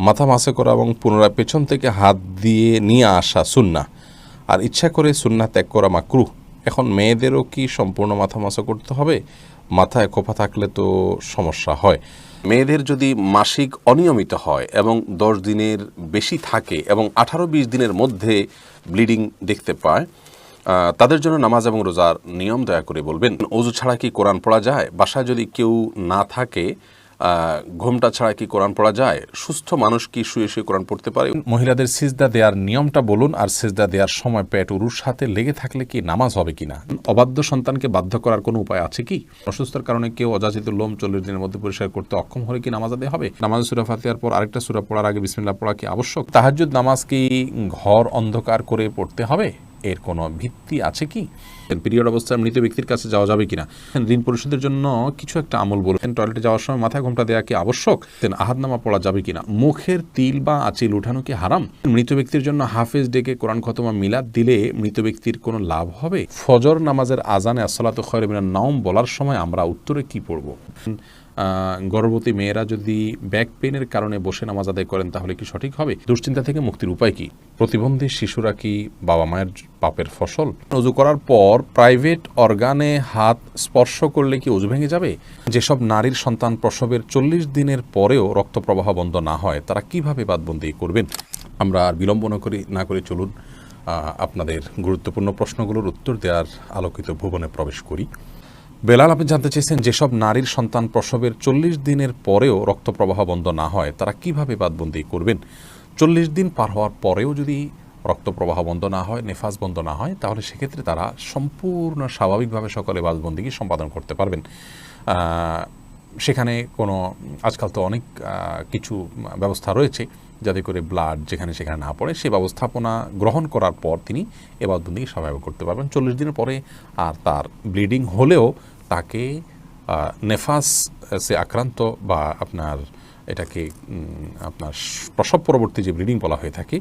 মাথা মাসে করা এবং পুনরায় পেছন থেকে হাত দিয়ে নিয়ে আসা সুন্নাহ, আর ইচ্ছা করে সুন্নাহ ত্যাগ করা মাকরুহ। এখন মেয়েদেরও কি সম্পূর্ণ মাথা মাসা করতে হবে? মাথায় খোপা থাকলে তো সমস্যা হয়। মেয়েদের যদি মাসিক অনিয়মিত হয় এবং 10 দিনের বেশি থাকে এবং 18-20 দিনের মধ্যে ব্লিডিং দেখতে পায়, তাদের জন্য নামাজ এবং রোজার নিয়ম দয়া করে বলবেন। ওযু ছাড়া কি কোরআন পড়া যায়? বাসায় যদি কেউ না থাকে, ঘোমটা ছাড়া কি কোরআন পড়া যায়? সুস্থ মানুষ কি শুয়ে শুয়ে কোরআন পড়তে পারে? মহিলাদের সিজদা দেওয়ার নিয়মটা বলুন, আর সিজদা দেওয়ার সময় পেট উরুর সাথে লেগে থাকলে কি নামাজ হবে কিনা? অবাধ্য সন্তানকে বাধ্য করার কোনো উপায় আছে কি? অসুস্থতার কারণে কেউ অযাচিত লোম 40 দিনের মধ্যে পরিষ্কার করতে অক্ষম হলে কি নামাজ আদায় হবে? নামাজ সূরা ফাতিহার পর আরেকটা সূরা পড়ার আগে বিসমিল্লাহ পড়া কি আবশ্যক? তাহাজ্জুদ নামাজ কি ঘর অন্ধকার করে পড়তে হবে? এর কোনো ভিত্তি আছে কি? পিরিয়ড অবস্থায় মৃত ব্যক্তির কাছে যাওয়া যাবে কিনা? ঋণ পরিশোধের জন্য কিছু একটা আমল বলুন। টয়লেটে যাওয়ার সময় মাথায় ঘোমটা দেওয়া কি আবশ্যক? আহাদনামা পড়া যাবে কিনা? মুখের তিল বা আঁচিল উঠানো কি হারাম? মৃত ব্যক্তির জন্য হাফেজ ডেকে কোরআন খতমা মিলাদ দিলে মৃত ব্যক্তির কোনো লাভ হবে? ফজর নামাজের আজানে আসসালাতু খায়রুম মিনান নাওম বলার সময় আমরা উত্তরে কি পড়ব? গর্ভবতী মেয়েরা যদি ব্যাক পেইনের কারণে বসে নামাজ আদায় করেন তাহলে কি সঠিক হবে? দুশ্চিন্তা থেকে মুক্তির উপায় কি? প্রতিবন্ধী শিশুরা কি বাবা মায়ের পাপের ফসল? ওযু করার পর প্রাইভেট অর্গানে হাত স্পর্শ করলে কি ওযু ভেঙে যাবে? যেসব নারীর সন্তান প্রসবের 40 দিনের পরেও রক্ত প্রবাহ বন্ধ না হয় তারা কিভাবে বাদবন্দি করবেন? আমরা আর বিলম্ব না করে চলুন আপনাদের গুরুত্বপূর্ণ প্রশ্নগুলোর উত্তর দেওয়ার আলোকিত ভুবনে প্রবেশ করি। বেলাল, আপনি জানতে চেয়েছেন যেসব নারীর সন্তান প্রসবের 40 দিনের পরেও রক্ত প্রবাহ বন্ধ না হয় তারা কিভাবে বাদবন্দি করবেন? 40 দিন পার হওয়ার পরেও যদি রক্ত প্রবাহ বন্ধ না হয়, নেফাস বন্ধ না হয়, তাহলে সেক্ষেত্রে তারা সম্পূর্ণ স্বাভাবিকভাবে সকলে বাদবন্দিকে সম্পাদন করতে পারবেন। সেখানে কোনো আজকাল তো অনেক কিছু ব্যবস্থা রয়েছে যাতে করে ব্লাড যেখানে সেখানে না পড়ে, সে ব্যবস্থাপনা গ্রহণ করার পর তিনি এবাদবন্দিকে স্বাভাবিক করতে পারবেন। 40 দিনের পরে আর তার ব্লিডিং হলেও তাকে নেফাসে আক্রান্ত বা আপনার এটাকে আপনার প্রসব পরবর্তী যে ব্লিডিং বলা হয়ে থাকে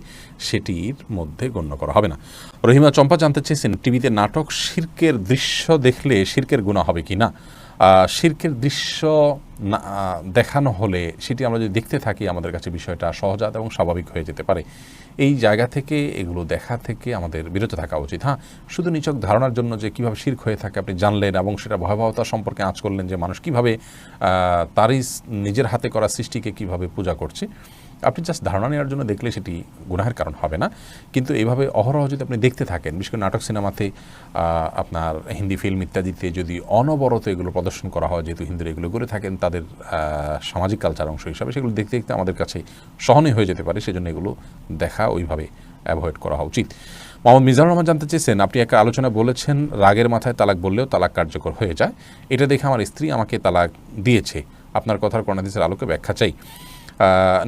সেটির মধ্যে গণ্য করা হবে না। রহিমা চম্পা জানতে চেয়েছেন টিভিতে নাটক শিরকের দৃশ্য দেখলে শিরকের গুনাহ হবে কি না? শিরকের দৃশ্য দেখানো হলে সেটি আমরা যদি দেখতে থাকি আমাদের কাছে বিষয়টা সহজাত এবং স্বাভাবিক হয়ে যেতে পারে। এই জায়গা থেকে এগুলো দেখা থেকে আমাদের বিরত থাকা উচিত। হ্যাঁ, শুধু নিছক ধারণার জন্য যে কীভাবে শিরক হয়ে থাকে আপনি জানলেন এবং সেটা ভয়াবহতা সম্পর্কে আঁচ করলেন যে মানুষ কীভাবে তারই নিজের হাতে করা সৃষ্টিকে কীভাবে পূজা করছে, আপনি জাস্ট ধারণা নেওয়ার জন্য দেখলে সেটি গুনাহের কারণ হবে না। কিন্তু এইভাবে অহরহ যদি আপনি দেখতে থাকেন, বিশেষ করে নাটক সিনেমাতে, আপনার হিন্দি ফিল্ম ইত্যাদিতে যদি অনবরত এগুলো প্রদর্শন করা হয়, যেহেতু হিন্দুরা এগুলো করে থাকেন তাদের সামাজিক কালচার অংশ হিসাবে, সেগুলো দেখতে দেখতে আমাদের কাছে সহনীয় হয়ে যেতে পারে। সেজন্য এগুলো দেখা ওইভাবে অ্যাভয়েড করা উচিত। মোহাম্মদ মিজানুর রহমান জানতে চেয়েছেন আপনি একটা আলোচনা বলেছেন রাগের মাথায় তালাক বললেও তালাক কার্যকর হয়ে যায়, এটা দেখে আমার স্ত্রী আমাকে তালাক দিয়েছে, আপনার কথার কোন হাদিসের আলোকে ব্যাখ্যা চাই।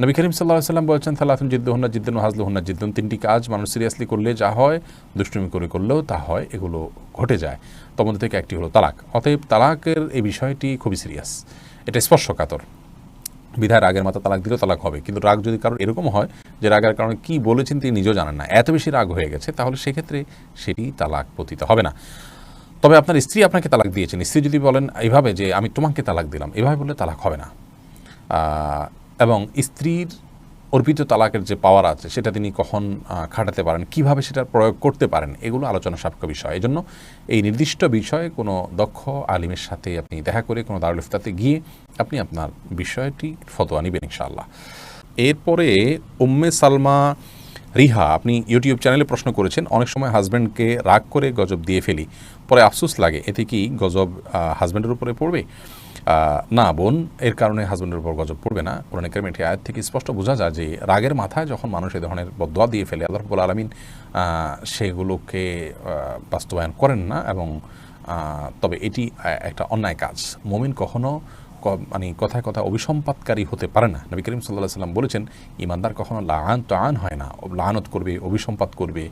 নবী করিম সাল্লাল্লাহু আলাইহি ওয়াসাল্লাম বলেছেন সালাতুন জিদ্দুহুন্না জিদ্দুন ওয়া হাজলুহুন্না জিদ্দুন, 3টি কাজ মানুষ সিরিয়াসলি করলে যা হয়, দুষ্টুমি করে করলেও তা হয়, এগুলো ঘটে যায়। তার মধ্যে থেকে একটি হলো তালাক। অতএব তালাকের এই বিষয়টি খুবই সিরিয়াস, এটা স্পর্শকাতর। বিধায় রাগের মাথা তালাক দিলেও তালাক হবে। কিন্তু রাগ যদি কারোর এরকম হয় যে রাগের কারণে কী বলেছেন তিনি নিজেও জানেন না, এত বেশি রাগ হয়ে গেছে, তাহলে সেক্ষেত্রে সেটি তালাক পতিত হবে না। তবে আপনার স্ত্রী আপনাকে তালাক দিয়েছেন, স্ত্রী যদি বলেন এইভাবে যে আমি তোমাকে তালাক দিলাম, এভাবে বললে তালাক হবে না। এবং স্ত্রীর অর্পিত তালাকের যে পাওয়ার আছে সেটা তিনি কখন খাটাতে পারেন, কিভাবে সেটার প্রয়োগ করতে পারেন, এগুলো আলোচনা সাপেক্ষ বিষয়। এই জন্য এই নির্দিষ্ট বিষয়ে কোনো দক্ষ আলিমের সাথে আপনি দেখা করে কোনো দারুল ইফতাতে গিয়ে আপনি আপনার বিষয়টি ফতোয়া নেবেন ইনশাআল্লাহ। এরপরে উম্মে সালমা রিহা, আপনি ইউটিউব চ্যানেলে প্রশ্ন করেছেন অনেক সময় হাজব্যান্ডকে রাগ করে গজব দিয়ে ফেলি, পরে আফসোস লাগে, এতে কি গজব হাজব্যান্ডের উপরে পড়বে? না বোন, এর কারণে হাজব্যান্ডের উপর গজব পড়বে না। কোরআনে কারীমের এই আয়াত থেকে স্পষ্ট বোঝা যায় যে রাগের মাথায় যখন মানুষ এই ধরনের বদদোয়া দিয়ে ফেলে আল্লাহ রাব্বুল আলামিন সেগুলোকে বাস্তবায়ন করেন না, এবং তবে এটি একটা অন্যায় কাজ। মুমিন কখনো মানে কথায় কথায় অভিসম্পাতকারী হতে পারে না। নবী করিম সাল্লাল্লাহু আলাইহি ওয়াসাল্লাম বলেছেন ঈমানদার কখনো লাআন হয় না, লাআনত করবে, অভিসম্পাত করবে,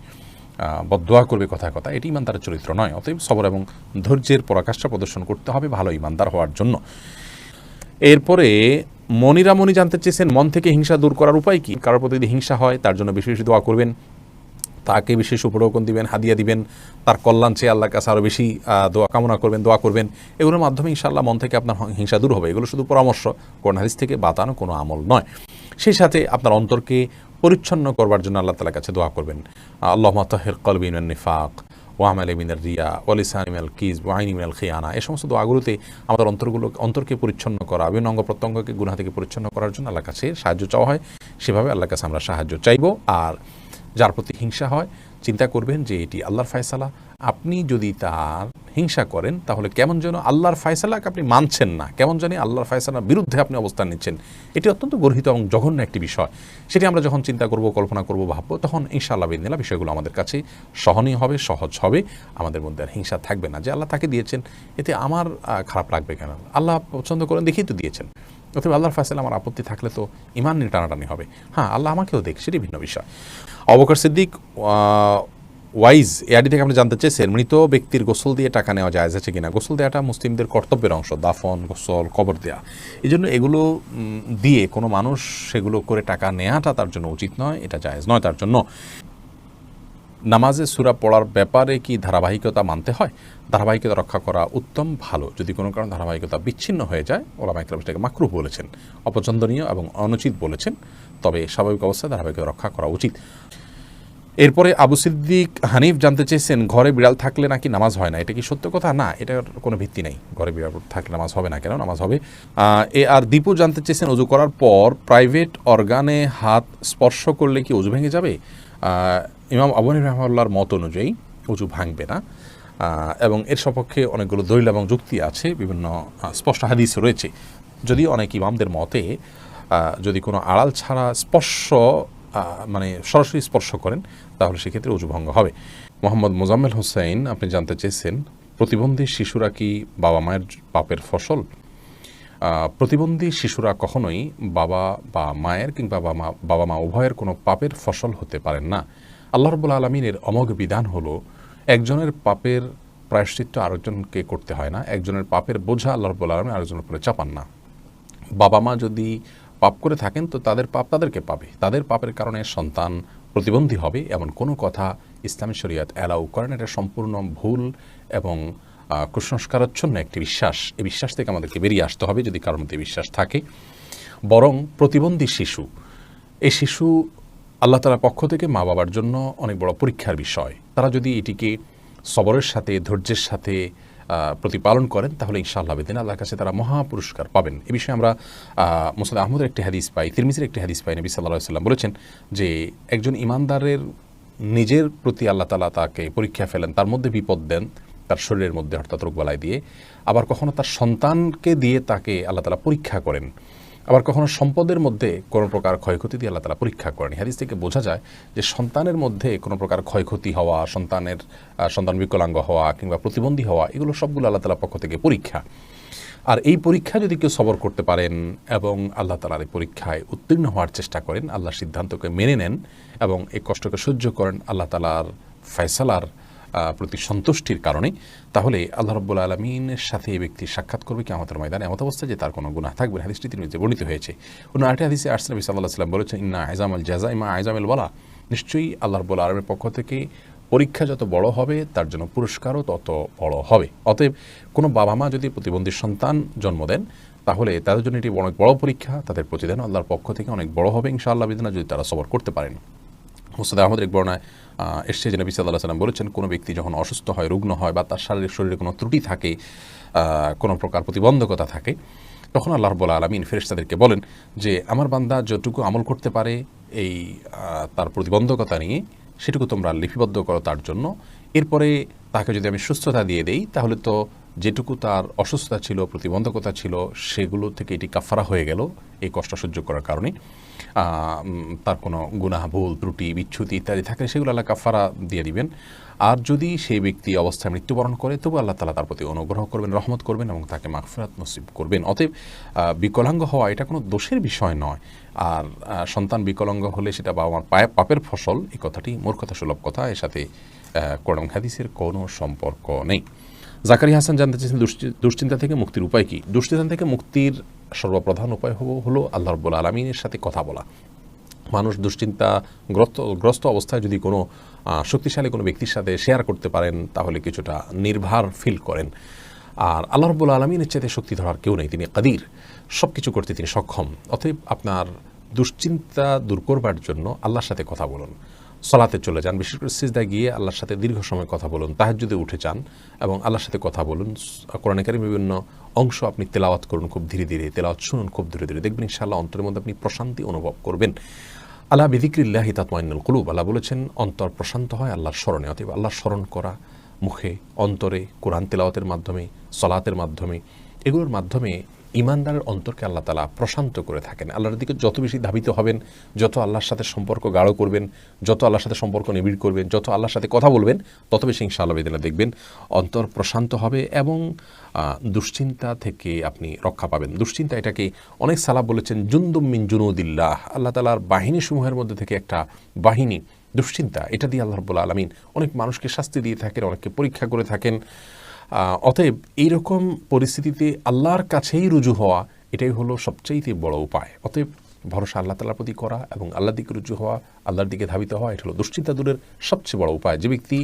বদদোয়া করবে কথায় কথা, এটি ঈমানদারের চরিত্র নয়। অতএব সবর এবং ধৈর্যের পরাকাষ্ঠা প্রদর্শন করতে হবে ভালো ঈমানদার হওয়ার জন্য। এরপরে মনিরামণি জানতে চেয়েছেন মন থেকে হিংসা দূর করার উপায় কি? কারোর প্রতি যদি হিংসা হয় তার জন্য বেশি বেশি দোয়া করবেন, তাকে বিশেষ উপঢৌকন দিবেন, হাদিয়া দিবেন, তার কল্যাণ চেয়ে আল্লাহর কাছে আরও বেশি দোয়া কামনা করবেন, দোয়া করবেন। এগুলোর মাধ্যমে ইনশাআল্লাহ মন থেকে আপনার হিংসা দূর হবে। এগুলো শুধু পরামর্শ, কোরআন হাদিস থেকে বাতানো কোনো আমল নয়। সেই সাথে আপনার অন্তরকে পরিচ্ছন্ন করবার জন্য আল্লাহ তাআলার কাছে দোয়া করবেন, আল্লাহুম্মা তাহহির কলবি মিনান নিফাক ওয়া আমালি মিনার রিয়া ওয়া লিসানি মিনাল কিযব ওয়া আইনি মিনাল খিয়ানা। এই সমস্ত দোয়াগুলোতে আমাদের অন্তরকে পরিচ্ছন্ন করা, বিভিন্ন অঙ্গ প্রত্যঙ্গকে গুনাহ থেকে পরিচ্ছন্ন করার জন্য আল্লাহর কাছে সাহায্য চাওয়া হয়। সেভাবে আল্লাহর কাছে আমরা সাহায্য চাইব। আর যার প্রতি হিংসা হয়, চিন্তা করবেন যে এটি আল্লাহর ফয়সালা। আপনি যদি তার হিংসা করেন তাহলে কেমন যেন আল্লাহর ফয়সালাকে আপনি মানছেন না, কেমন জানি আল্লাহর ফয়সালার বিরুদ্ধে আপনি অবস্থান নিচ্ছেন। এটি অত্যন্ত গর্হিত এবং জঘন্য একটি বিষয়। সেটি আমরা যখন চিন্তা করব, কল্পনা করব, ভাববো, তখন ইনশাআল্লাহ বিদিনিল্লাহ বিষয়গুলো আমাদের কাছে সহনীয় হবে, সহজ হবে। আমাদের মধ্যে আর হিংসা থাকবে না যে আল্লাহ তাকে দিয়েছেন, এতে আমার খারাপ লাগবে কেন? আল্লাহ পছন্দ করেন দেখেই তো দিয়েছেন। অথবা আল্লাহর ফয়সালা আমার আপত্তি থাকলে তো ইমান নিয়ে টানাটানি হবে। হ্যাঁ, আল্লাহ আমাকেও দেখ, সেটি ভিন্ন বিষয়। আবু বকর সিদ্দিক ওয়াইজ এআডি থেকে আপনি জানতে চেয়েছেন, মৃত ব্যক্তির গোসল দিয়ে টাকা নেওয়া জায়েজ আছে কিনা? গোসল দেওয়াটা মুসলিমদের কর্তব্যের অংশ, দাফন, গোসল, কবর দেয়া। এই জন্য এগুলো দিয়ে কোনো মানুষ সেগুলো করে টাকা নেওয়াটা তার জন্য উচিত নয়, এটা জায়েজ নয় তার জন্য। নামাজে সূরা পড়ার ব্যাপারে কি ধারাবাহিকতা মানতে হয়? ধারাবাহিকতা রক্ষা করা উত্তম, ভালো। যদি কোনো কারণে ধারাবাহিকতা বিচ্ছিন্ন হয়ে যায়, ওলামায়ে কেরাম সেটাকে মাকরুহ বলেছেন, অপছন্দনীয় এবং অনুচিত বলেছেন। তবে স্বাভাবিক অবস্থায় ধারাবাহিকতা রক্ষা করা উচিত। এরপরে আবু সিদ্দিক হানিফ জানতে চেয়েছেন, ঘরে বিড়াল থাকলে নাকি নামাজ হয় না, এটা কি সত্য কথা? না, এটার কোনো ভিত্তি নেই। ঘরে বিড়াল থাকলে নামাজ হবে না কেন? নামাজ হবে। আর দীপু জানতে চেয়েছেন, অজু করার পর প্রাইভেট অর্গানে হাত স্পর্শ করলে কি অজু ভেঙে যাবে? ইমাম আবু হানিফা রাহিমাহুল্লাহর মত অনুযায়ী অজু ভাঙবে না, এবং এর সপক্ষে অনেকগুলো দলিল এবং যুক্তি আছে, বিভিন্ন স্পষ্ট হাদিস রয়েছে। যদি অনেক ইমামদের মতে যদি কোনো আড়াল ছাড়া স্পর্শ মানে সরাসরি স্পর্শ করেন তাহলে সেক্ষেত্রে অজু ভঙ্গ হবে। মোহাম্মদ মোজাম্মেল হোসেন আপনি জানতে চেয়েছেন, প্রতিবন্ধী শিশুরা কি বাবা মায়ের পাপের ফসল? প্রতিবন্ধী শিশুরা কখনোই বাবা বা মায়ের কিংবা বাবা মা উভয়ের কোনো পাপের ফসল হতে পারেন না। আল্লাহ রাব্বুল আলামিনের অমোঘ বিধান হলো, একজনের পাপের প্রায়শ্চিত্ত আরেকজনকে করতে হয় না, একজনের পাপের বোঝা আল্লাহ রাব্বুল আলামিন আরেকজনের উপরে চাপান না। বাবা মা যদি পাপ করে থাকেন তো তাদের পাপ তাদেরকে পাবে, তাদের পাপের কারণে সন্তান প্রতিবন্ধী হবে এমন কোনো কথা ইসলামী শরীয়ত অ্যালাউ করেন। এটা সম্পূর্ণ ভুল এবং কুসংস্কারাচ্ছন্ন একটি বিশ্বাস। এই বিশ্বাস থেকে আমাদেরকে বেরিয়ে আসতে হবে যদি কারোর মধ্যে বিশ্বাস থাকে। বরং প্রতিবন্ধী শিশু, এই শিশু আল্লাহ তাআলার পক্ষ থেকে মা বাবার জন্য অনেক বড় পরীক্ষার বিষয়। তারা যদি এটিকে সবরের সাথে, ধৈর্যের সাথে প্রতিপালন করেন তাহলে ইনশাআল্লাহ বিদিন আল্লাহর কাছে তারা মহা পুরস্কার পাবেন। এ বিষয়ে আমরা মুসনাদ আহমদের একটি হাদিস পাই, তিরমিজির একটি হাদিস পাই। নবী সাল্লাল্লাহু আলাইহি ওয়াসাল্লাম বলেছেন যে একজন ইমানদারের নিজের প্রতি আল্লাহ তাআলা তাকে পরীক্ষা ফেলেন, তার মধ্যে বিপদ দেন, তার শরীরের মধ্যে অর্থাৎ রোগবালাই দিয়ে। আবার কখনো তার সন্তানকে দিয়ে তাকে আল্লাহ তাআলা পরীক্ষা করেন। আবার কখনো সম্পদের মধ্যে কোনো প্রকার ক্ষয়ক্ষতি দিয়ে আল্লাহ তাআলা পরীক্ষা করেন। হাদিস থেকে বোঝা যায় যে সন্তানের মধ্যে কোনো প্রকার ক্ষয়ক্ষতি হওয়া, সন্তান বিকলাঙ্গ হওয়া কিংবা প্রতিবন্ধী হওয়া, এগুলো সবগুলো আল্লাহ তাআলার পক্ষ থেকে পরীক্ষা। আর এই পরীক্ষা যদি কেউ সবর করতে পারেন এবং আল্লাহ তাআলার এই পরীক্ষায় উত্তীর্ণ হওয়ার চেষ্টা করেন, আল্লাহর সিদ্ধান্তকে মেনে নেন এবং এই কষ্টকে সহ্য করেন আল্লাহ তাআলার ফয়সালার প্রতি সন্তুষ্টির কারণে, তাহলে আল্লাহ রাব্বুল আলামিনের সাথে এই ব্যক্তি সাক্ষাৎ করবে কিয়ামতের ময়দানে এমত অবস্থায় যে তার কোনো গুনাহ থাকবে না। হাদিসটি তিরমিজিতে বর্ণিত হয়েছে। অন্য আরেকটি হাদিসে আসছে নবী সাল্লাল্লাহু আলাইহি ওয়াসাল্লাম বলেছেন, ইন্না আযামাল জাযাই মা আযামিল বালা, নিশ্চয়ই আল্লাহ রাব্বুল আলামিনের পক্ষ থেকে পরীক্ষা যত বড় হবে তার জন্য পুরস্কারও তত বড় হবে। অতএব কোনো বাবা মা যদি প্রতিবন্ধী সন্তান জন্ম দেন তাহলে তাদের জন্য এটি অনেক বড় পরীক্ষা, তাদের প্রতিদান আল্লাহর পক্ষ থেকে অনেক বড় হবে ইনশাআল্লাহ বিদিনা, যদি তারা সবর করতে পারেন। মুসনাদ আহমদের এক বর্ণনায় এসছে যে নবী সাল্লাল্লাহু আলাইহি ওয়াসাল্লাম বলেছেন, কোনো ব্যক্তি যখন অসুস্থ হয়, রুগ্ন হয় বা তার শরীরে কোনো ত্রুটি থাকে, কোনো প্রকার প্রতিবন্ধকতা থাকে, তখন আল্লাহ রাব্বুল আলামিন ফেরেশতাদেরকে বলেন যে আমার বান্দা যতটুকু আমল করতে পারে এই তার প্রতিবন্ধকতা নিয়ে, সেটুকু তোমরা লিপিবদ্ধ করো তার জন্য। এরপরে তাকে যদি আমি সুস্থতা দিয়ে দেই তাহলে তো যেটুকু তার অসুস্থতা ছিল, প্রতিবন্ধকতা ছিল, সেগুলো থেকে এটি কাফারা হয়ে গেল এই কষ্ট সহ্য করার কারণে। তার কোনো গুনাহ, ভুল, ত্রুটি, বিচ্যুতি ইত্যাদি থাকলে সেগুলো আল্লাহ কাফারা দিয়ে দিবেন। আর যদি সেই ব্যক্তি অবস্থায় মৃত্যুবরণ করে তবু আল্লাহ তাআলা তার প্রতি অনুগ্রহ করবেন, রহমত করবেন এবং তাকে মাগফিরাত নসিব করবেন। অতএব বিকলাঙ্গ হওয়া এটা কোনো দোষের বিষয় নয়। আর সন্তান বিকলাঙ্গ হলে সেটা বাবা মার পাপের ফসল, এই কথাটি মূর্খতা সুলভ কথা, এর সাথে কোরআন হাদিসের কোনো সম্পর্ক নেই। জাকারিয়া হাসান জানতে চেয়েছেন, দুশ্চিন্তা থেকে মুক্তির উপায় কি? দুশ্চিন্তা থেকে মুক্তির সর্বপ্রধান উপায় হলো আল্লাহ রাব্বুল আলামিনের সাথে কথা বলা। মানুষ দুশ্চিন্তাগ্রস্ত অবস্থায় যদি কোনো শক্তিশালী কোনো ব্যক্তির সাথে শেয়ার করতে পারেন তাহলে কিছুটা নির্ভার ফিল করেন। আর আল্লাহ রাব্বুল আলামিনের চাইতে শক্তি ধরার কেউ নেই, তিনি কাদির, সব কিছু করতে তিনি সক্ষম। অতএব আপনার দুশ্চিন্তা দূর করবার জন্য আল্লাহর সাথে কথা বলুন, সালাতে চলে যান, বিশেষ করে সিজদায় গিয়ে আল্লাহর সাথে দীর্ঘ সময় কথা বলুন, তাহাজ্জুদে উঠে যান এবং আল্লাহর সাথে কথা বলুন। কোরআনে কারীমের বিভিন্ন অংশ আপনি তেলাওয়াত করুন খুব ধীরে ধীরে, তেলাওয়াত শুনুন খুব ধীরে ধীরে, দেখবেন ইনশাআল্লাহ অন্তরের মধ্যে আপনি প্রশান্তি অনুভব করবেন। আলা বিযিকরিল্লাহি তাতমাইন্নুল কুলুব, আল্লাহ বলেছেন অন্তর প্রশান্ত হয় আল্লাহর স্মরণে। অতএব আল্লাহর স্মরণ করা মুখে, অন্তরে, কোরআন তেলাওয়াতের মাধ্যমে, সলাতের মাধ্যমে, এগুলোর মাধ্যমে ঈমানদারের অন্তরকে আল্লাহ তাআলা প্রশান্ত করে থাকেন। আল্লাহর দিকে যত বেশি ধাবিত হবেন, যত আল্লাহর সাথে সম্পর্ক গাঢ় করবেন, যত আল্লাহর সাথে সম্পর্ক নিবিড় করবেন, যত আল্লাহর সাথে কথা বলবেন, তত বেশি ইনশাআল্লাহ বিদিনা দেখবেন অন্তর প্রশান্ত হবে এবং দুশ্চিন্তা থেকে আপনি রক্ষা পাবেন। দুশ্চিন্তা এটাকে অনেক সালাফ বলেছেন জুনদুম মিন জুনুদিল্লাহ, আল্লাহ তাআলার বাহিনী সমূহের মধ্যে থেকে একটা বাহিনী দুশ্চিন্তা। এটা দিয়ে আল্লাহ রাব্বুল আলামিন অনেক মানুষকে শাস্তি দিয়ে থাকেন, অনেককে পরীক্ষা করে থাকেন। অতএব এইরকম পরিস্থিতিতে আল্লাহর কাছেই রুজু হওয়া, এটাই হলো সবচেয়ে বড় উপায়। অতএব ভরসা আল্লাহ তাআলার প্রতি করা এবং আল্লাহর দিকে রুজু হওয়া, আল্লাহর দিকে ধাবিত হওয়া, এটা হলো দুশ্চিন্তা দূরের সবচেয়ে বড় উপায়। যে ব্যক্তি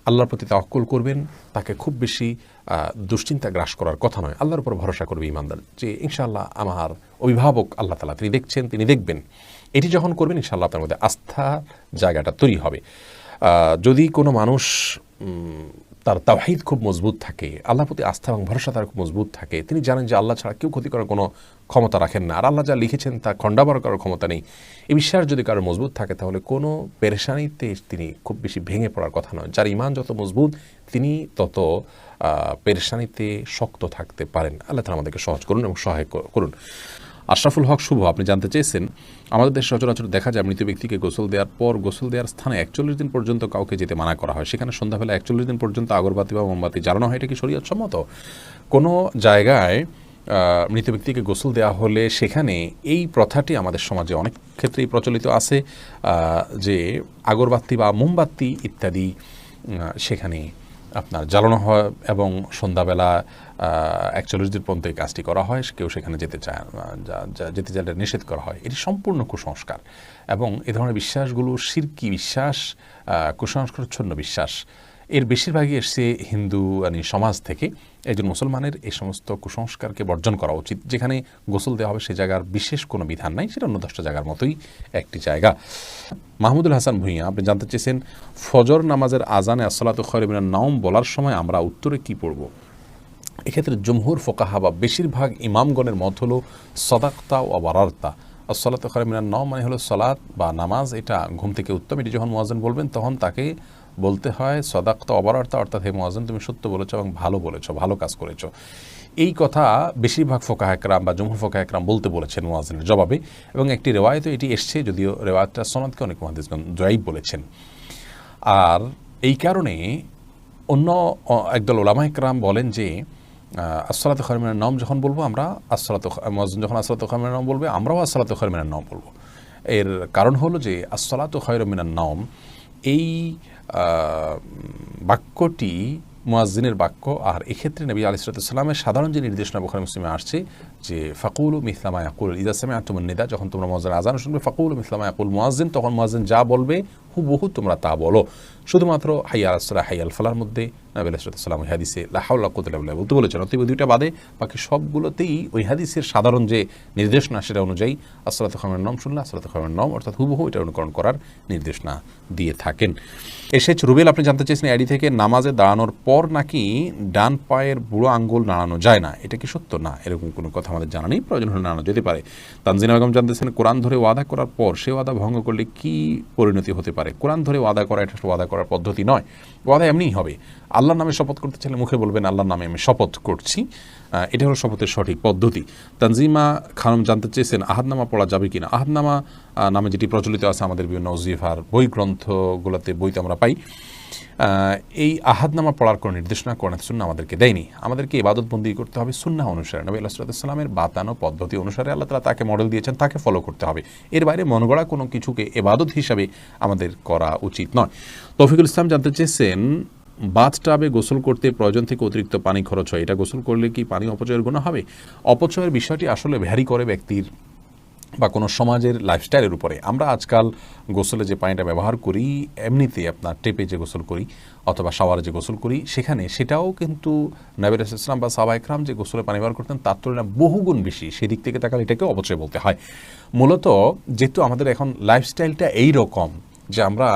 আল্লাহর প্রতি তাওয়াক্কুল করবেন, তাকে খুব বেশি দুশ্চিন্তা গ্রাস করার কথা নয়। আল্লাহর উপর ভরসা করবে ঈমানদার, যে ইনশাআল্লাহ আমার অভিভাবক আল্লাহ তাআলা, তিনি দেখছেন, তিনি দেখবেন। এটি যখন করবেন ইনশাআল্লাহ আপনার মধ্যে আস্থার জায়গাটা তৈরি হবে। যদি কোনো মানুষ তার তাওহীদ খুব মজবুত থাকে, আল্লাহর প্রতি আস্থা এবং ভরসা তার খুব মজবুত থাকে, তিনি জানেন যে আল্লাহ ছাড়া কেউ ক্ষতি করার কোনো ক্ষমতা রাখেন না, আর আল্লাহ যা লিখেছেন তা খণ্ডাবার করার ক্ষমতা নেই, এই বিশ্বাস যদি কারো মজবুত থাকে, তাহলে কোনো পেরেশানিতে তিনি খুব বেশি ভেঙে পড়ার কথা নয়। যার ঈমান যত মজবুত, তিনি তত পেরেশানিতে শক্ত থাকতে পারেন। আল্লাহ তাআলা আমাদেরকে সহজ করুন এবং সহায় করুন। আশরাফুল হক শুভ, আপনি জানতে চেয়েছেন, আমাদের দেশে সচরাচর দেখা যায় মৃত ব্যক্তিকে গোসল দেওয়ার পর গোসল দেওয়ার স্থানে 41 দিন পর্যন্ত কাউকে যেতে মানা করা হয়, সেখানে সন্ধ্যাবেলা 41 দিন পর্যন্ত আগরবাতি বা মোমবাতি জ্বালানো হয়, এটা কি শরীয়ত সম্মত? কোনো জায়গায় মৃত ব্যক্তিকে গোসল দেওয়া হলে সেখানে এই প্রথাটি আমাদের সমাজে অনেক ক্ষেত্রেই প্রচলিত আছে, যে আগরবাতি বা মোমবাতি ইত্যাদি সেখানে আপনার জ্বালানো হয় এবং সন্ধ্যাবেলা 41 দিন পর্যন্ত এই কাজটি করা হয়। কেউ সেখানে যেতে চাইলে নিষেধ করা হয়। এটি সম্পূর্ণ কুসংস্কার এবং এ ধরনের বিশ্বাসগুলো শিরকি বিশ্বাস, কুসংস্কারচ্ছন্ন বিশ্বাস। এর বেশিরভাগই এসছে হিন্দু সমাজ থেকে। একজন মুসলমানের এই সমস্ত কুসংস্কারকে বর্জন করা উচিত। যেখানে গোসল দেওয়া হবে সে জায়গার বিশেষ কোনো বিধান নাই, সেটা অন্য 10টা জায়গার মতোই একটি জায়গা। মাহমুদুল হাসান ভূঁইয়া, আপনি জানতে চেয়েছেন, ফজর নামাজের আজানে আসসালাতু খায়রুম মিনান নাওম বলার সময় আমরা উত্তরে কি পড়ব? এক্ষেত্রে জমহুর ফোকাহা বা বেশিরভাগ ইমামগণের মত হলো সদাকতা ও বারারতা। আসসালাতু খায়রুম মিনান নাওম মানে হলো সালাত বা নামাজ, এটা ঘুম থেকে উত্তম। এটি যখন মুয়াজ্জিন বলবেন তখন তাকে বলতে হয় সদাকতা অবারার্তা, অর্থাৎ হে মুয়াজ্জিন তুমি সত্য বলেছো এবং ভালো বলেছো, ভালো কাজ করেছো। এই কথা বেশিরভাগ ফোকাহা একরাম বা জমহুর ফোকাহা একরাম বলতে বলেছেন মুয়াজ্জিনের জবাবে, এবং একটি রেওয়ায়েতে এটি এসছে, যদিও রেওয়ায়েতটা সনদকে অনেক মুহাদ্দিসগণ জয়ীফ বলেছেন। আর এই কারণে অন্য একদল উলামা একরাম বলেন যে আসসালাতু খায়রুম মিনান নাওম যখন বলবো আমরা, মুয়াজ্জিন যখন আসসালাতু খায়রুম মিনান নাওম বলবে, আমরাও আসসালাতু খায়রুম মিনান নাওম বলবো। এর কারণ হলো যে আসসালাতু খায়রুম মিনান নাওম এই বাক্যটি মুয়াজ্জিনের বাক্য, আর এক্ষেত্রে নবী আলাইহিস সালামের সাধারণ যে নির্দেশনা বুখারী মুসলিমে আসছে যে ফাকুলু মিসলা মা ইয়াকুল ইযা সামি'তুমুন নিদা, যখন তোমরা মুয়াজ্জিনের আযান শুনবে ফাকুলু মিসলা মা ইয়াকুল মুয়াজ্জিন, তখন মুয়াজ্জিন যা বলবে হুবহু তোমরা তা বলো। শুধুমাত্র হাইয়া আলাস সালাহ হাইয়া আল ফালাহর মধ্যে নবী আলাইহিস সালাম ওই হাদিসে লা হাওলা ওয়া কুওয়াতা ইল্লা বিল্লাহ বলতে বলেছেন। অতএব দুইটা বাদে বাকি সবগুলোতেই ওই হাদিসের সাধারণ যে নির্দেশনা সেটা অনুযায়ী আসসালাতু খায়রুম মিনান নাওম শুনলে আসসালাতু খায়রুম মিনান নাওম অর্থাৎ হুবহু এটা অনুকরণ করার নির্দেশনা দিয়ে থাকেন। এসেচ রুবেল, আপনি জানতে চেয়েছেন আইডি থেকে, নামাজে দাঁড়ানোর পর নাকি ডান পায়ের বুড়ো আঙ্গুল নাড়ানো যায় না, এটা কি সত্য? না, এরকম কোনো কথা আমাদের জানা নেই, প্রয়োজন হলে নাড়ানো যেতে পারে। তানজিনা বেগম জানতেছেন, কোরআন ধরে ওয়াদা করার পর সে ওয়াদা ভঙ্গ করলে কি পরিণতি হতে পারে? কোরআন ধরে ওয়াদা করা এটা ওয়াদা করার পদ্ধতি নয়, ওয়াদা এমনিই হবে। আল্লাহর নামে শপথ করতে চাইলে মুখে বলবেন আল্লাহর নামে আমি শপথ করছি, এটা হলো শপথের সঠিক পদ্ধতি। তানজিমা খানম জানতে চেয়েছেন, আহাদনামা পড়া যাবে কিনা? আহাদনামা নামে যেটি প্রচলিত আছে আমাদের বিভিন্ন ওজিফার বই গ্রন্থগুলোতে, বইতে আমরা পাই, এই আহাদনামা পড়ার কোনো নির্দেশনা কোরআন সুন্নাহ আমাদেরকে দেয়নি। আমাদেরকে ইবাদতবন্দি করতে হবে সুন্নাহ অনুসারে, নবী আলাইহিস সালামের বাতানো পদ্ধতি অনুসারে। আল্লাহ তাআলা তাকে মডেল দিয়েছেন, তাকে ফলো করতে হবে। এর বাইরে মন গড়া কোনো কিছুকে ইবাদত হিসাবে আমাদের করা উচিত নয়। তৌফিকুল ইসলাম জানতে চেয়েছেন, বাথটাবে গোসল করতে প্রয়োজন থেকে অতিরিক্ত পানি খরচ হয়, এটা গোসল করলে কি পানি অপচয়ের গুনাহ হবে? অপচয়ের বিষয়টি আসলে ভ্যারি করে ব্যক্তির বা কোনো সমাজের লাইফস্টাইলের উপরে। আমরা আজকাল গোসলে যে পানিটা ব্যবহার করি, এমনিতে আপনার টেপে যে গোসল করি অথবা শাওয়ারে যে গোসল করি, সেটাও কিন্তু নবী রাসূলুল্লাহ সাল্লাল্লাহু আলাইহি ওয়াসাল্লাম বা সাহাবা ইকরাম যে গোসলে পানি ব্যবহার করতেন তার তুলনায় বহুগুণ বেশি। সেদিক থেকে তাকালে এটাকেও অপচয় বলতে হয়। মূলত যেহেতু আমাদের এখন লাইফস্টাইলটা এই রকম যে আমরা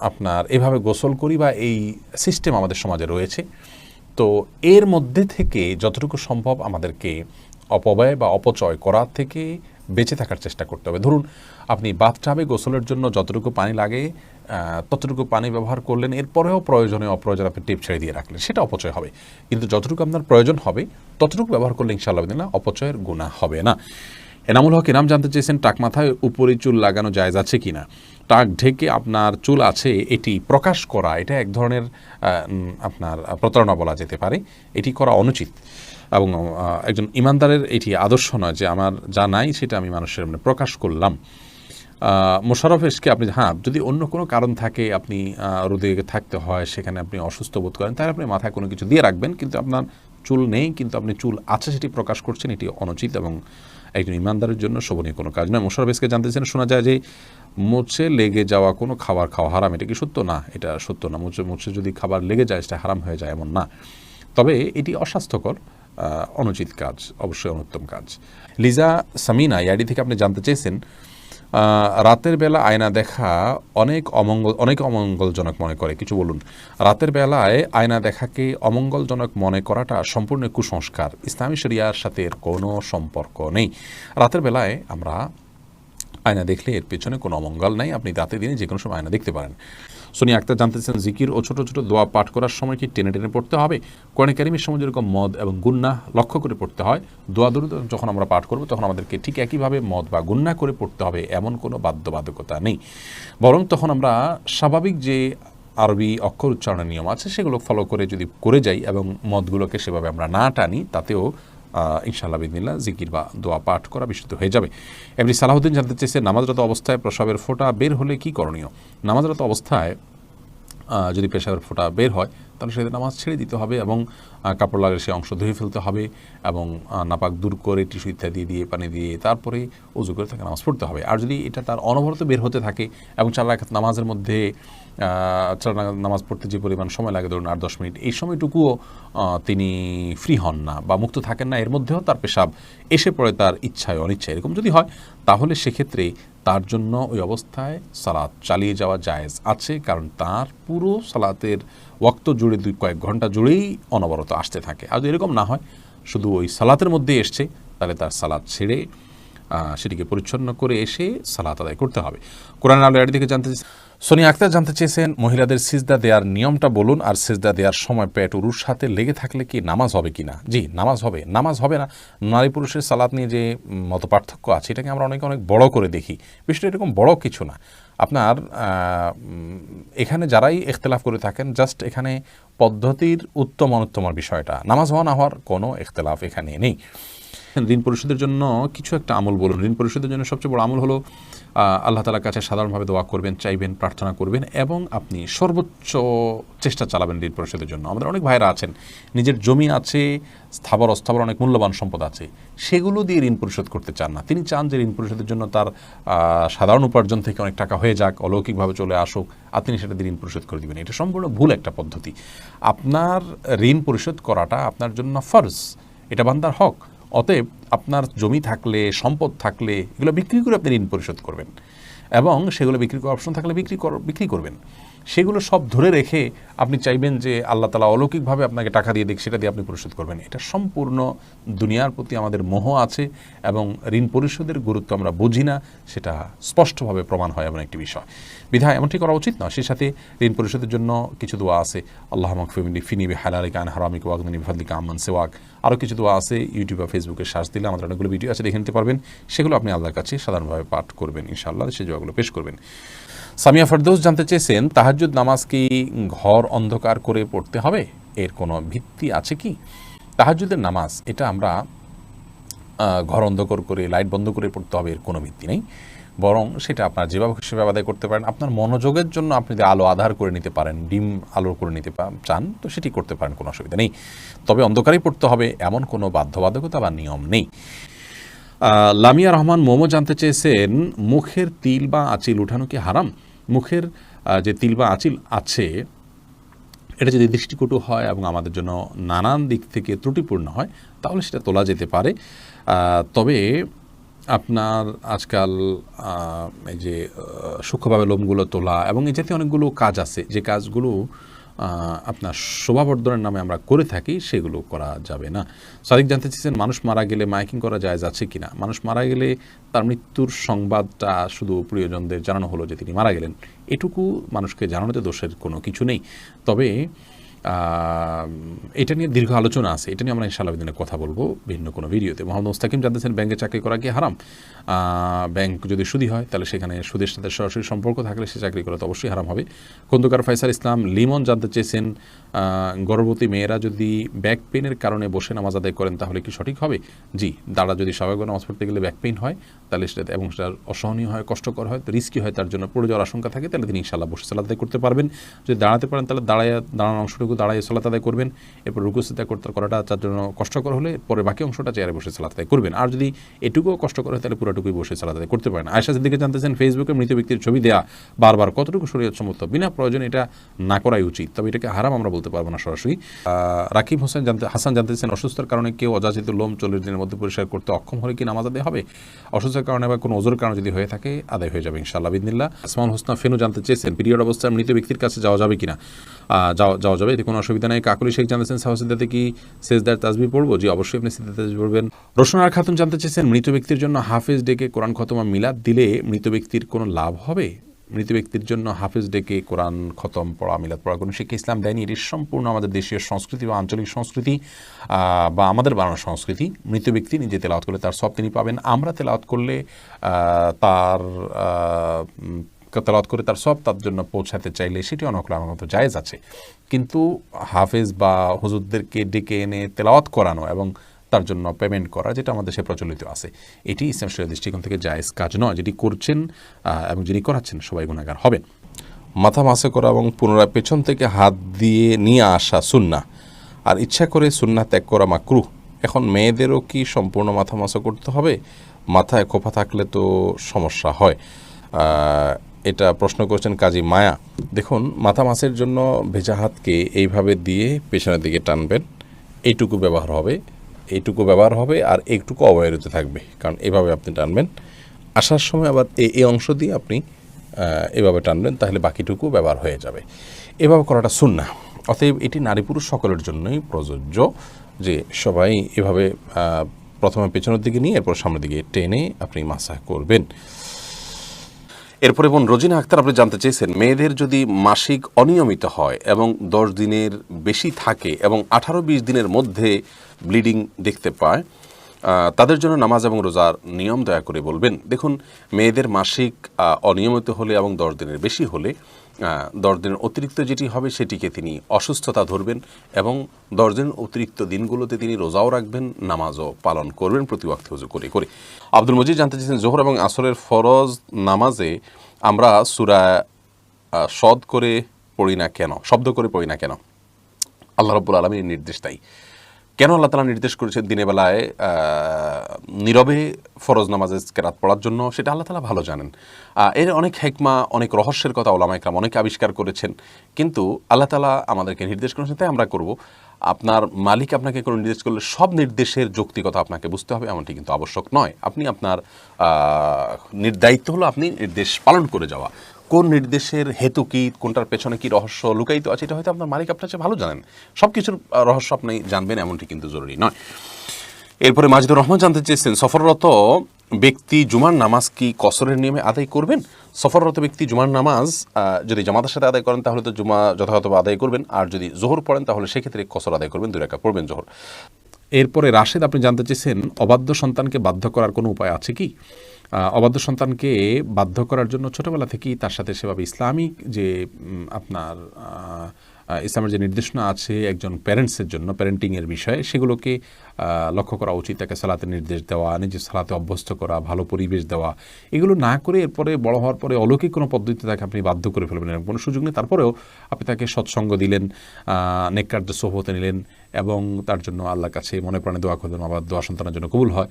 আপনার এভাবে গোসল করি বা এই সিস্টেম আমাদের সমাজে রয়েছে, তো এর মধ্যে থেকে যতটুকু সম্ভব আমাদেরকে অপব্যয় বা অপচয় করার থেকে বেঁচে থাকার চেষ্টা করতে হবে। ধরুন আপনি বাথটাবে গোসলের জন্য যতটুকু পানি লাগে ততটুকু পানি ব্যবহার করলেন, এরপরেও প্রয়োজনে অপ্রয়োজনে আপনি টিপ ছেড়ে দিয়ে রাখলেন, সেটা অপচয় হবে। কিন্তু যতটুকু আপনার প্রয়োজন হবে ততটুকু ব্যবহার করলে ইনশাআল্লাহ অপচয়ের গুনাহ হবে না। এনামুল হক এনাম জানতে চেয়েছেন, টাক মাথায় উপরে চুল লাগানো জায়েজ আছে কিনা? টাক ঢেকে আপনার চুল আছে এটি প্রকাশ করা, এটা এক ধরনের আপনার প্রতারণা বলা যেতে পারে। এটি করা অনুচিত এবং একজন ইমানদারের এটি আদর্শ নয় যে আমার যা নাই সেটা আমি মানুষের সামনে প্রকাশ করলাম। মোশাররফ এসকে আপনি যদি অন্য কোনো কারণ থাকে, আপনি রোদে থাকতে হয়, সেখানে আপনি অসুস্থ বোধ করেন, তাহলে আপনি মাথায় কোনো কিছু দিয়ে রাখবেন, কিন্তু আপনার চুল নেই কিন্তু আপনি চুল আছে সেটি প্রকাশ করছেন, এটি অনুচিত এবং একজন ইমানদারের জন্য শোভনীয় কোনো কাজ নয়। মোশাররফ এসকে জানতে চান, শোনা যায় যে মুছে লেগে যাওয়া কোনো খাবার খাওয়া হারাম, এটা কি সত্য? না, এটা সত্য না। মুছে যদি খাবার লেগে যায় সেটা হারাম হয়ে যায় এমন না, তবে এটি অস্বাস্থ্যকর, অনুচিত কাজ, অবশ্যই অনুত্তম কাজ। লিজা সামিনা ইয়াডি থেকে আপনি জানতে চেয়েছেন, রাতের বেলা আয়না দেখা অনেক অমঙ্গলজনক মনে করে, কিছু বলুন। রাতের বেলায় আয়না দেখাকে অমঙ্গলজনক মনে করাটা সম্পূর্ণ কুসংস্কার, ইসলামী শরিয়ার সাথে এর কোনো সম্পর্ক নেই। রাতের বেলায় আমরা আয়না দেখলে এর পেছনে কোনো অমঙ্গল নাই, আপনি রাতে দিনে যে কোনো সময় আয়না দেখতে পারেন। সোনিয়া আক্তার জানতেছেন, জিকির ও ছোটো ছোটো দোয়া পাঠ করার সময় কি টেনে টেনে পড়তে হবে? কোরআনে কারিমের সময় যেরকম মদ এবং গুন্নাহ লক্ষ্য করে পড়তে হয়, দোয়া দরুদ যখন আমরা পাঠ করব তখন আমাদেরকে ঠিক একইভাবে মদ বা গুন্নাহ করে পড়তে হবে এমন কোনো বাধ্যবাধকতা নেই। বরং তখন আমরা স্বাভাবিক যে আরবি অক্ষর উচ্চারণের নিয়ম আছে সেগুলো ফলো করে যদি করে যাই এবং মদগুলোকে সেভাবে আমরা না টানি, তাতেও ইনশাআল্লাহ বিদিনিল্লাহ জিকির বা দোয়া পাঠ করা বিশুদ্ধ হয়ে যাবে। এমনি সালাহুদ্দিন জানতে চেয়েছে, নামাজরত অবস্থায় প্রস্রাবের ফোঁটা বের হলে কি করণীয়? নামাজরত অবস্থায় যদি পেশাবের ফোঁটা বের হয় তাহলে সেটা নামাজ ছেড়ে দিতে হবে এবং কাপড় লাগলে সে অংশ ধুয়ে ফেলতে হবে এবং নাপাক দূর করে টিস্যু ইত্যাদি দিয়ে পানি দিয়ে তারপরে উজু করে তাকে নামাজ পড়তে হবে। আর যদি এটা তার অনবরত বের হতে থাকে এবং 4 রাকাত নামাজের মধ্যে 4 রাকাত নামাজ পড়তে যে পরিমাণ সময় লাগে, ধরুন 8-10 মিনিট, এই সময়টুকুও তিনি ফ্রি হন না বা মুক্ত থাকেন না, এর মধ্যেও তার পেশাব এসে পড়ে তার ইচ্ছায় অনিচ্ছায়, এরকম যদি হয় তাহলে সেক্ষেত্রে তার জন্য ওই অবস্থায় সালাত চালিয়ে যাওয়া জায়েজ আছে, কারণ তার পুরো সালাতের ওয়াক্ত জুড়ে কয়েক ঘন্টা জুড়েই অনবরত আসতে থাকে। আর যদি এরকম না হয়, শুধু ওই সালাতের মধ্যে এসছে, তাহলে তার সালাত ছেড়ে সেটিকে পরিচ্ছন্ন করে এসে সালাত আদায় করতে হবে। কোরআন আলো এর দিকে জানতে সোনিয়া আক্তার জানতে চেয়েছেন, মহিলাদের সিজদা দেওয়ার নিয়মটা বলুন, আর সিজদা দেওয়ার সময় পেট উরুর সাথে লেগে থাকলে কি নামাজ হবে কি না? জি, নামাজ হবে। নামাজ হবে না, নারী পুরুষের সালাত নিয়ে যে মত পার্থক্য আছে এটাকে আমরা অনেক বড় করে দেখি, বিষয়টা এরকম বড় কিছু না। আপনার এখানে যারাই ইখতিলাফ করে থাকেন, জাস্ট এখানে পদ্ধতির উত্তম অনুত্তমের বিষয়টা, নামাজ হওয়া না হওয়ার কোনো ইখতিলাফ এখানে নেই। ঋণ পরিশোধের জন্য কিছু একটা আমল বলুন। ঋণ পরিশোধের জন্য সবচেয়ে বড় আমল হলো আল্লাহ তাআলার কাছে সাধারণভাবে দোয়া করবেন, চাইবেন, প্রার্থনা করবেন এবং আপনি সর্বোচ্চ চেষ্টা চালাবেন ঋণ পরিশোধের জন্য। আমাদের অনেক ভাইরা আছেন, নিজের জমি আছে, স্থাবর অস্থাবর অনেক মূল্যবান সম্পদ আছে, সেগুলো দিয়ে ঋণ পরিশোধ করতে চান না। তিনি চান যে ঋণ পরিশোধের জন্য তার সাধারণ উপার্জন থেকে অনেক টাকা হয়ে যাক, অলৌকিকভাবে চলে আসুক, আর তিনি সেটা দিয়ে ঋণ পরিশোধ করে দেবেন। এটা সম্পূর্ণ ভুল একটা পদ্ধতি। আপনার ঋণ পরিশোধ করাটা আপনার জন্য ফরজ, এটা বান্দার হক। অতএব আপনার জমি থাকলে, সম্পদ থাকলে এগুলো বিক্রি করে আপনি ঋণ পরিশোধ করবেন এবং সেগুলো বিক্রি করার অপশন থাকলে বিক্রি করবেন। সেগুলো সব ধরে রেখে আপনি চাইবেন যে আল্লাহ তাআলা অলৌকিকভাবে আপনাকে টাকা দিয়ে দিক, সেটা দিয়ে আপনি পরিশোধ করবেন। এটা সম্পূর্ণ দুনিয়ার প্রতি আমাদের মোহ আছে এবং ঋণ পরিশোধের গুরুত্ব আমরা বুঝি না, সেটা স্পষ্টভাবে প্রমাণ হয় এমন একটি বিষয়। বিধায় এমনটি করা উচিত নয়। সেই সাথে ঋণ পরিশোধের জন্য কিছু দোয়া আছে, আল্লাহুম্মা কফিনি বিহালালিকা আন হারামিকা ওয়াগনিনি বিফাদলিকা আম্মান সিওয়াক। আরও কিছু দোয়া আছে, ইউটিউব বা ফেসবুকে সার্চ দিলে আমাদের অনেকগুলো ভিডিও আছে, দেখে নিতে পারবেন। সেগুলো আপনি আল্লাহর কাছে সাধারণভাবে পাঠ করবেন, ইনশাআল্লাহ সেই দোয়াগুলো পেশ করবেন। সামিয়া ফেরদৌস জানতে চেয়েছেন, তাহাজ্জুদ নামাজ কি ঘর অন্ধকার করে পড়তে হবে? এর কোনো ভিত্তি আছে কি? তাহাজ্জুদের নামাজ এটা আমরা ঘর অন্ধকার করে লাইট বন্ধ করে পড়তে হবে এর কোনো ভিত্তি নেই, বরং সেটা আপনার যেভাবে সেভাবে আদায় করতে পারেন। আপনার মনোযোগের জন্য আপনি যদি আলো আধার করে নিতে পারেন, ডিম আলো করে নিতে চান, তো সেটি করতে পারেন, কোনো অসুবিধা নেই। তবে অন্ধকারেই পড়তে হবে এমন কোনো বাধ্যবাধকতা বা নিয়ম নেই। লামিয়া রহমান মোমো জানতে চেয়েছেন, মুখের তিল বা আঁচিল উঠানো কি হারাম? মুখের যে তিল বা আঁচিল আছে এটা যদি দৃষ্টিকটু হয় এবং আমাদের জন্য নানান দিক থেকে ত্রুটিপূর্ণ হয় তাহলে সেটা তোলা যেতে পারে। তবে আপনার আজকাল এই যে সূক্ষ্মভাবে লোমগুলো তোলা এবং এই জাতীয় অনেকগুলো কাজ আছে যে কাজগুলো আপনার শোভাবর্ধনের নামে আমরা করে থাকি, সেগুলো করা যাবে না। সাদিক জানতে চেয়েছেন, মানুষ মারা গেলে মাইকিং করা জায়েজ আছে কিনা? মানুষ মারা গেলে তার মৃত্যুর সংবাদটা শুধু প্রিয়জনদের জানানো হলো যে তিনি মারা গেলেন, এটুকু মানুষকে জানানোতে দোষের কোনো কিছু নেই। তবে এটা নিয়ে দীর্ঘ আলোচনা আছে, এটা নিয়ে আমরা ইনশাআল্লাহ দিনে কথা বলবো ভিন্ন কোনো ভিডিওতে। মোহাম্মদ মুস্তাকিম জানতেছেন, ব্যাংকে চাকরি করা কি হারাম? ব্যাংক যদি সুদী হয় তাহলে সেখানে সুদের সাথে সরাসরি সম্পর্ক থাকলে সে চাকরি করা তো অবশ্যই হারাম হবে। খন্দকার ফাইসাল ইসলাম লিমন জানতে চেয়েছেন, গর্ভবতী মেয়েরা যদি ব্যাক পেইনের কারণে বসে নামাজ আদায় করেন তাহলে কি সঠিক হবে? জি, দাঁড়া যদি স্বাভাবিক নামাজ পড়তে গেলে ব্যাক পেইন হয় তাহলে সেটা এবং সেটা অসহনীয় হয়, কষ্টকর হয়, রিস্কি হয়, তার জন্য পড়ে যাওয়ার আশঙ্কা থাকে, তাহলে তিনি ইনশাআল্লাহ বসে সালাত আদায় করতে পারবেন। যদি দাঁড়াতে পারেন তাহলে দাঁড়ানোর অংশটুকু দাঁড়ায় সালাত আদায় করবেন, এরপর রুকু সিজদা করাটা তার জন্য কষ্টকর হলে পরে বাকি অংশটা চেয়ারে বসে সালাত আদায় করবেন। আর যদি এটুকুও কষ্টকর হয় তাহলে পুরোটুকুই বসে সালাত আদায় করতে পারেন। আয়েশা সিদ্দিকা জানতেছেন, ফেসবুকে মৃত ব্যক্তির ছবি দেয়া বারবার কতটুকু শরীয়ত সম্মত? বিনা প্রয়োজনে এটা না করাই উচিত, তবে এটাকে হারাম আমরা বলতে পারবো না সরাসরি। রাকিব হাসান জানতেছেন, অসুস্থতার কারণে কেউ অযাচিত লোম 40 দিনের মধ্যে পরিষ্কার করতে অক্ষম হলে কি নামাজ আদায় হবে? অসুস্থতার কারণে বা কোনো ওজোর কারণে যদি হয়ে থাকে আদায় হয়ে যাবে ইনশাআল্লাহ বিদিনিল্লাহ। আসমাউল হোসনা ফেনু জানতে চেয়েছেন, পিরিয়ড অবস্থায় মৃত ব্যক্তির কাছে যাওয়া যাবে কিনা? যাওয়া যাবে, এতে কোনো অসুবিধা নেই। কাকুলি শেখ জানতেছেন, সাহসিদাতে কি সেজদার তাসবিহ পড়বো? জি, অবশ্যই আপনি সেজদার তাসবিহ পড়বেন। রোশনার খাতুন জানতে চেয়েছেন, মৃত ব্যক্তির জন্য হাফেজ ডেকে কোরআন খতম মিলাদ দিলে মৃত ব্যক্তির কোনো লাভ হবে? মৃত ব্যক্তির জন্য হাফেজ ডেকে কোরআন খতম পড়া, মিলাদ পড়া কোনো শিক্ষা ইসলাম দেয়নি। এটি সম্পূর্ণ আমাদের দেশীয় সংস্কৃতি বা আঞ্চলিক সংস্কৃতি বা আমাদের বানানো সংস্কৃতি। মৃত ব্যক্তি নিজে তেলাওয়াত করলে তার সব তিনি পাবেন, আমরা তেলাওয়াত করলে তার তেলাওয়াত করে তার সব তার জন্য পৌঁছাতে চাইলে সেটি অনকল আমার মতো জায়েজ আছে। কিন্তু হাফেজ বা হুজুরদেরকে ডেকে এনে তেলাওয়াত করানো এবং তার জন্য পেমেন্ট করা, যেটা আমাদের দেশে প্রচলিত আছে, এটি ইসলাম শরীয়তের দৃষ্টিকোণ থেকে জায়েজ কাজ নয়। যেটি করছেন এবং যিনি করাচ্ছেন সবাই গুনাহগার হবেন। মাথা মাসে করা এবং পুনরায় পেছন থেকে হাত দিয়ে নিয়ে আসা সুন্নাহ, আর ইচ্ছা করে সুন্নাহ ত্যাগ করা মাকরুহ। এখন মেয়েদেরও কি সম্পূর্ণ মাথা মাসা করতে হবে? মাথায় খোপা থাকলে তো সমস্যা হয়। এটা প্রশ্ন করছেন কাজী মায়া। দেখুন, মাথা মাসের জন্য ভেজা হাতকে এইভাবে দিয়ে পেছনের দিকে টানবেন, এইটুকু ব্যবহার হবে আর একটুকু অবহেলিত থাকবে, কারণ এভাবে আপনি টানবেন। আসার সময় আবার এই অংশ দিয়ে আপনি এভাবে টানবেন, তাহলে বাকিটুকু ব্যবহার হয়ে যাবে। এভাবে করাটা সুন্নাহ। অতএব এটি নারী পুরুষ সকলের জন্যই প্রযোজ্য যে সবাই এভাবে প্রথমে পেছনের দিকে নিয়ে এরপর সামনের দিকে টেনে আপনি মাসাহ করবেন। এরপরে বোন রোজিনা আক্তার আপনি জানতে চেয়েছেন, মেয়েদের যদি মাসিক অনিয়মিত হয় এবং 10 দিনের বেশি থাকে এবং 18-20 দিনের মধ্যে ব্লিডিং দেখতে পায়, তাদের জন্য নামাজ এবং রোজার নিয়ম দয়া করে বলবেন। দেখুন, মেয়েদের মাসিক অনিয়মিত হলে এবং 10 দিনের বেশি হলে 10 দিনের অতিরিক্ত যেটি হবে সেটিকে তিনি অসুস্থতা ধরবেন এবং 10 দিনের অতিরিক্ত দিনগুলোতে তিনি রোজাও রাখবেন, নামাজও পালন করবেন প্রতি ওয়াক্তে ওযু করে করে। আব্দুল মজিদ জানতে চেয়েছেন, জোহর এবং আসরের ফরজ নামাজে আমরা সূরা শব্দ করে পড়ি না কেন? আল্লাহ রাব্বুল আলামিনের নির্দেশ তাই। কেন আল্লাহ তাআলা নির্দেশ করেছেন দিনের বেলায় নীরবে ফরজ নামাজে কেরাত পড়ার জন্য, সেটা আল্লাহ তাআলা ভালো জানেন। এর অনেক হিকমা, অনেক রহস্যের কথা উলামায়ে কেরাম অনেক আবিষ্কার করেছেন, কিন্তু আল্লাহ তাআলা আমাদেরকে নির্দেশ করেছেন তাই আমরা করব। আপনার মালিক আপনাকে কোনো নির্দেশ করলে সব নির্দেশের যৌক্তিকতা আপনাকে বুঝতে হবে এমনটি কিন্তু আবশ্যক নয়। আপনি আপনার দায়িত্ব হলো আপনি নির্দেশ পালন করে যাওয়া। কোন নির্দেশের হেতু কী, কোনটার পেছনে কী রহস্য লুকায়িত আছে, এটা হয়তো আপনার মালিক আপনার চেয়ে ভালো জানেন। সব কিছুর রহস্য আপনি জানবেন এমনটি কিন্তু জরুরি নয়। এরপরে মাজিদুর রহমান জানতে চেয়েছেন, সফররত ব্যক্তি জুমার নামাজ কি কসরের নিয়মে আদায় করবেন? সফররত ব্যক্তি জুমার নামাজ যদি জামাতের সাথে আদায় করেন তাহলে তো জুমা যথাযথভাবে আদায় করবেন, আর যদি জোহর পড়েন তাহলে সেক্ষেত্রে কসর আদায় করবেন, 2 রাকাত পড়বেন জোহর। এরপরে রাশেদ আপনি জানতে চেয়েছেন, অবাধ্য সন্তানকে বাধ্য করার কোনো উপায় আছে কি? অবাধ্য সন্তানকে বাধ্য করার জন্য ছোটোবেলা থেকেই তার সাথে সেভাবে ইসলামিক যে আপনার ইসলামের যে নির্দেশনা আছে একজন প্যারেন্টসের জন্য প্যারেন্টিংয়ের বিষয়ে, সেগুলোকে লক্ষ্য করা উচিত। তাকে সালাতের নির্দেশ দেওয়া, নিজের সালাতে অভ্যস্ত করা, ভালো পরিবেশ দেওয়া, এগুলো না করে এরপরে বড় হওয়ার পরে অলৌকিক কোনো পদ্ধতিতে তাকে আপনি বাধ্য করে ফেলবেন, এরকম কোনো সুযোগ নেই। তারপরেও আপনি তাকে সৎসঙ্গ দিলেন, নেককারদের সোহবতে নিলেন, এবং তার জন্য আল্লাহর কাছে মনে প্রাণে দোয়া করবেন, আবার দোয়া সন্তানের জন্য কবুল হয়।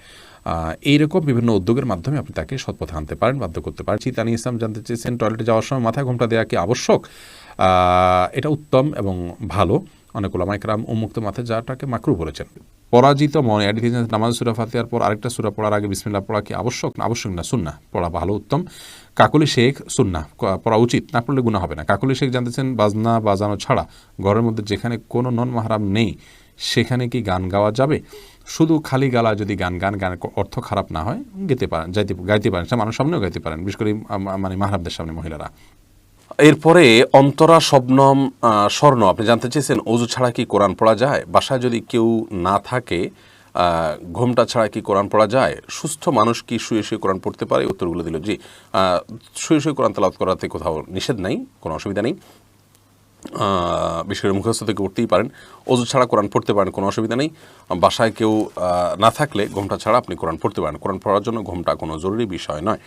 এইরকম বিভিন্ন উদ্যোগের মাধ্যমে আপনি তাকে সৎপথে আনতে পারেন, বাধ্য করতে পারেন। চিতানি ইসলাম জানতে চেয়েছেন, টয়লেটে যাওয়ার সময় মাথায় ঘোমটা দেওয়া কি আবশ্যক? এটা উত্তম এবং ভালো। অনেক ওলামা ইকরাম উন্মুক্ত মাথায় যাওয়াটাকে মাকরুহ বলেছেন। পরাজিত মনে নামাজ সূরা ফাতিহার পর আরেকটা সূরা পড়ার আগে বিসমিল্লাহ পড়া কি আবশ্যক? না, আবশ্যক না, সুন্নাহ পড়া ভালো, উত্তম। কাকলি শেখ সুন্নাহ পড়া উচিত, না পড়লে গুনাহ হবে না। কাকলি শেখ জানতেছেন, বাজনা বাজানো ছাড়া ঘরের মধ্যে যেখানে কোনো নন মাহরাম নেই সেখানে কি গান গাওয়া যাবে? শুধু খালি গালা যদি গানের অর্থ খারাপ না হয় গাইতে পারেন, সে মানুষ সামনেও গাইতে পারেন, বিশেষ করে মানে মাহরামদের সামনে মহিলারা। এরপরে অন্তরা শবনম স্বর্ণ আপনি জানতে চেয়েছেন, ওযু ছাড়া কি কোরআন পড়া যায়? বাসায় যদি কেউ না থাকে ঘোমটা ছাড়া কি কোরআন পড়া যায়? সুস্থ মানুষ কি শুয়ে শুয়ে কোরআন পড়তে পারে? উত্তরগুলো দিল জি, শুয়ে শুয়ে কোরআন তেলাওয়াত করাতে কোথাও নিষেধ নাই, কোনো অসুবিধা নেই। বিশেষ করে মুখস্থ থেকে পড়তেই পারেন। ওযু ছাড়া কোরআন পড়তে পারেন, কোনো অসুবিধা নেই। বাসায় কেউ না থাকলে ঘোমটা ছাড়া আপনি কোরআন পড়তে পারেন। কোরআন পড়ার জন্য ঘোমটা কোনো জরুরি বিষয় নয়।